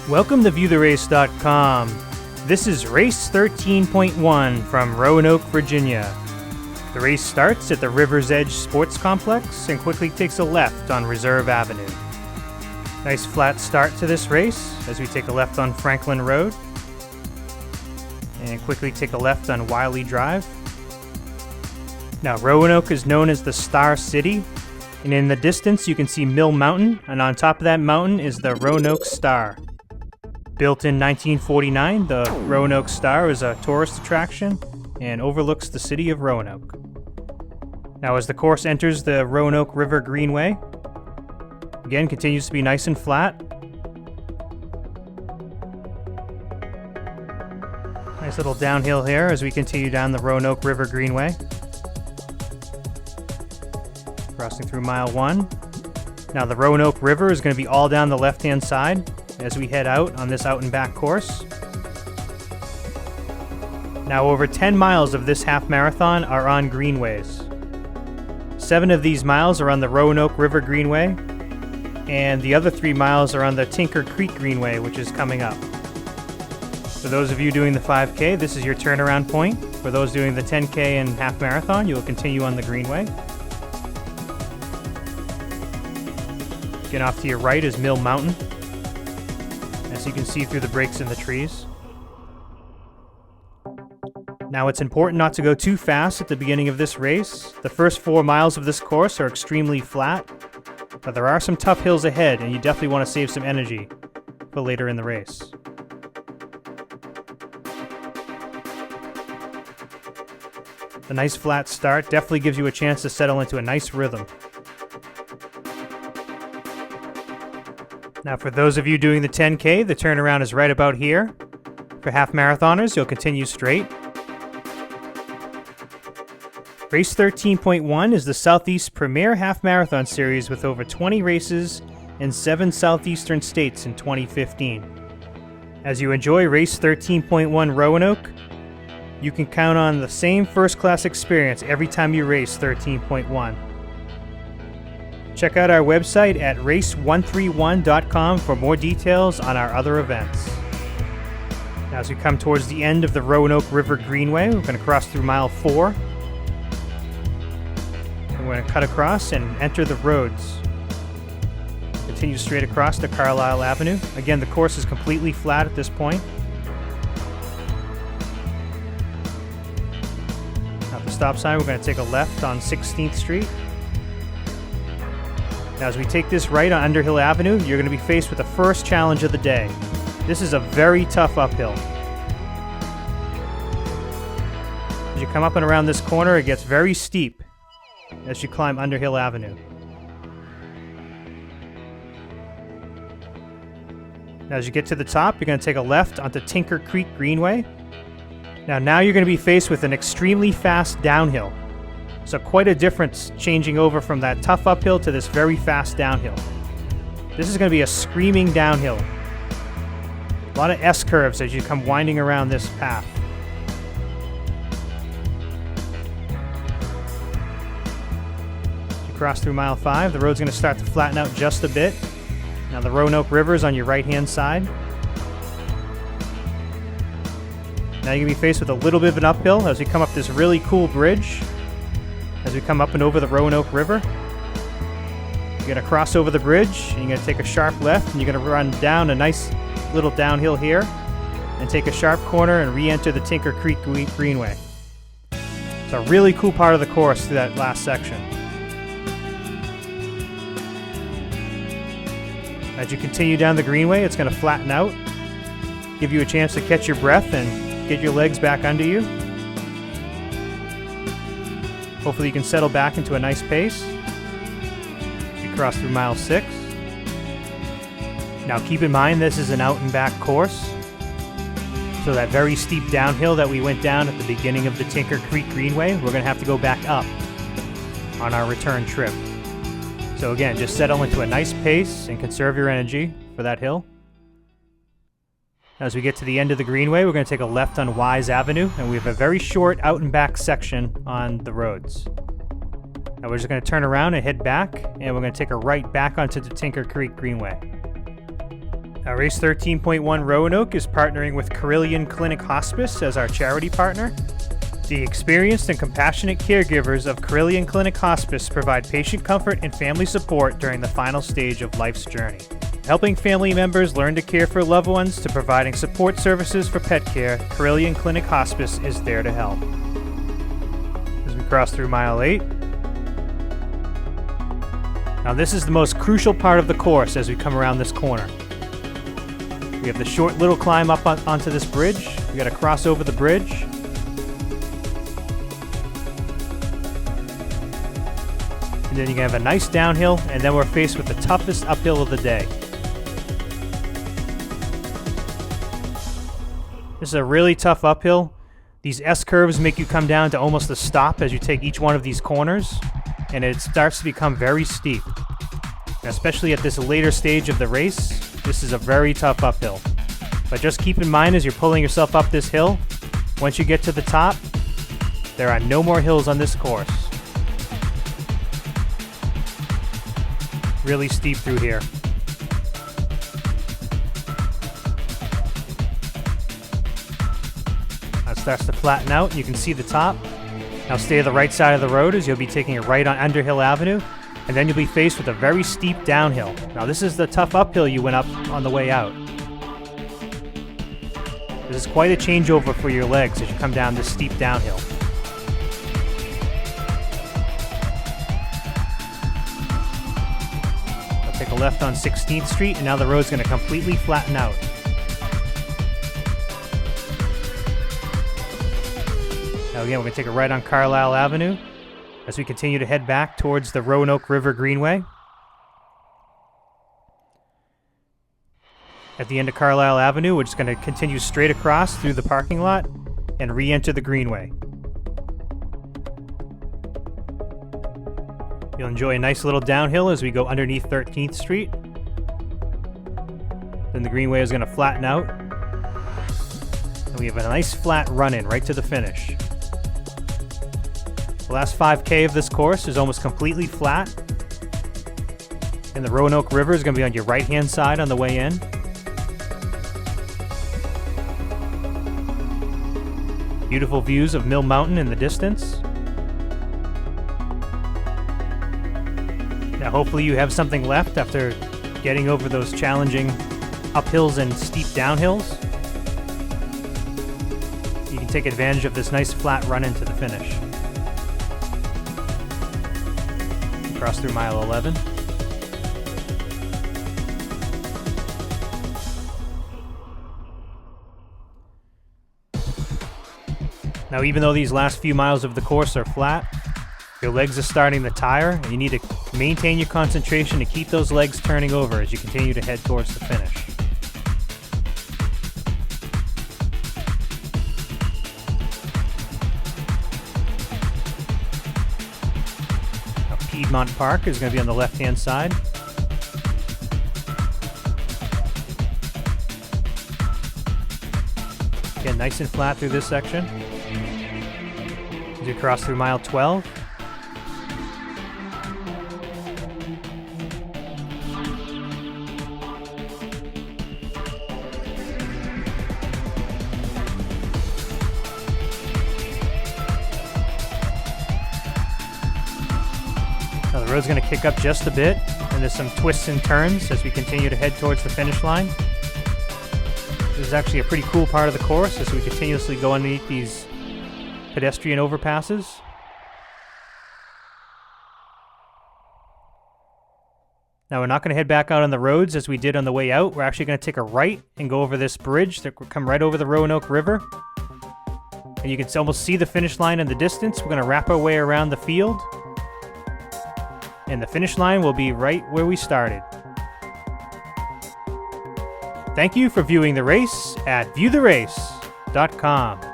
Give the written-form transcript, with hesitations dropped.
Welcome to ViewTheRace.com. This is race 13.1 from Roanoke, Virginia. The race starts at the River's Edge Sports Complex and quickly takes a left on Reserve Avenue. Nice flat start to this race as we take a left on Franklin Road and quickly take a left on Wiley Drive. Now, Roanoke is known as the Star City, and in the distance you can see Mill Mountain, and on top of that mountain is the Roanoke Star. Built in 1949, the Roanoke Star is a tourist attraction and overlooks the city of Roanoke. Now, as the course enters the Roanoke River Greenway, again continues to be nice and flat. Nice little downhill here as we continue down the Roanoke River Greenway. Crossing through mile 1. Now, the Roanoke River is going to be all down the left-hand side as we head out on this out and back course. Now, over 10 miles of this half marathon are on greenways. 7 of these miles are on the Roanoke River Greenway, and the other 3 miles are on the Tinker Creek Greenway, which is coming up. For those of you doing the 5K, this is your turnaround point. For those doing the 10K and half marathon, you'll continue on the greenway. Again, off to your right is Mill Mountain, as you can see through the breaks in the trees. Now, it's important not to go too fast at the beginning of this race. The first 4 miles of this course are extremely flat, but there are some tough hills ahead, and you definitely want to save some energy for later in the race. The nice flat start definitely gives you a chance to settle into a nice rhythm. Now, for those of you doing the 10K, the turnaround is right about here. For half marathoners, you'll continue straight. Race 13.1 is the Southeast Premier Half Marathon Series with over 20 races in 7 southeastern states in 2015. As you enjoy Race 13.1 Roanoke, you can count on the same first-class experience every time you race 13.1. Check out our website at race131.com for more details on our other events. Now, as we come towards the end of the Roanoke River Greenway, we're going to cross through mile 4. We're going to cut across and enter the roads. Continue straight across to Carlisle Avenue. Again, the course is completely flat at this point. At the stop sign, we're going to take a left on 16th Street. Now, as we take this right on Underhill Avenue, you're going to be faced with the first challenge of the day. This is a very tough uphill. As you come up and around this corner, it gets very steep as you climb Underhill Avenue. Now, as you get to the top, you're going to take a left onto Tinker Creek Greenway. Now you're going to be faced with an extremely fast downhill. So quite a difference changing over from that tough uphill to this very fast downhill. This is going to be a screaming downhill. A lot of S-curves as you come winding around this path. As you cross through mile 5, the road's going to start to flatten out just a bit. Now, the Roanoke River is on your right-hand side. Now you're going to be faced with a little bit of an uphill as we come up this really cool bridge. As we come up and over the Roanoke River, you're going to cross over the bridge, and you're going to take a sharp left, and you're going to run down a nice little downhill here, and take a sharp corner and re-enter the Tinker Creek Greenway. It's a really cool part of the course through that last section. As you continue down the greenway, it's going to flatten out, give you a chance to catch your breath and get your legs back under you. Hopefully you can settle back into a nice pace. You cross through mile 6. Now, keep in mind, this is an out and back course. So that very steep downhill that we went down at the beginning of the Tinker Creek Greenway, we're going to have to go back up on our return trip. So again, just settle into a nice pace and conserve your energy for that hill. As we get to the end of the greenway, we're going to take a left on Wise Avenue, and we have a very short out and back section on the roads. Now we're just going to turn around and head back, and we're going to take a right back onto the Tinker Creek Greenway. Now, Race 13.1 Roanoke is partnering with Carilion Clinic Hospice as our charity partner. The experienced and compassionate caregivers of Carilion Clinic Hospice provide patient comfort and family support during the final stage of life's journey. Helping family members learn to care for loved ones to providing support services for pet care, Carilion Clinic Hospice is there to help. As we cross through mile 8. Now this is the most crucial part of the course as we come around this corner. We have the short little climb up onto this bridge. We got to cross over the bridge. And then you can have a nice downhill, and then we're faced with the toughest uphill of the day. This is a really tough uphill. These S-curves make you come down to almost a stop as you take each one of these corners, and it starts to become very steep. And especially at this later stage of the race, this is a very tough uphill. But just keep in mind as you're pulling yourself up this hill, once you get to the top, there are no more hills on this course. Really steep through here. Now it starts to flatten out. You can see the top. Now stay to the right side of the road as you'll be taking a right on Underhill Avenue, and then you'll be faced with a very steep downhill. Now this is the tough uphill you went up on the way out. This is quite a changeover for your legs as you come down this steep downhill. I'll take a left on 16th Street, and now the road's going to completely flatten out. Now again, we're going to take a right on Carlisle Avenue as we continue to head back towards the Roanoke River Greenway. At the end of Carlisle Avenue, we're just going to continue straight across through the parking lot and re-enter the Greenway. You'll enjoy a nice little downhill as we go underneath 13th Street. Then the Greenway is going to flatten out. And we have a nice flat run-in right to the finish. The last 5K of this course is almost completely flat. And the Roanoke River is going to be on your right-hand side on the way in. Beautiful views of Mill Mountain in the distance. Now hopefully you have something left after getting over those challenging uphills and steep downhills. You can take advantage of this nice flat run into the finish. Cross through mile 11. Now, even though these last few miles of the course are flat, your legs are starting to tire, and you need to maintain your concentration to keep those legs turning over as you continue to head towards the finish. Now, Piedmont Park is going to be on the left-hand side. Again, nice and flat through this section. As you cross through mile 12. Now the road's going to kick up just a bit, and there's some twists and turns as we continue to head towards the finish line. This is actually a pretty cool part of the course as we continuously go underneath these pedestrian overpasses. Now we're not going to head back out on the roads as we did on the way out. We're actually going to take a right and go over this bridge that will come right over the Roanoke River. And you can almost see the finish line in the distance. We're going to wrap our way around the field. And the finish line will be right where we started. Thank you for viewing the race at viewtherace.com.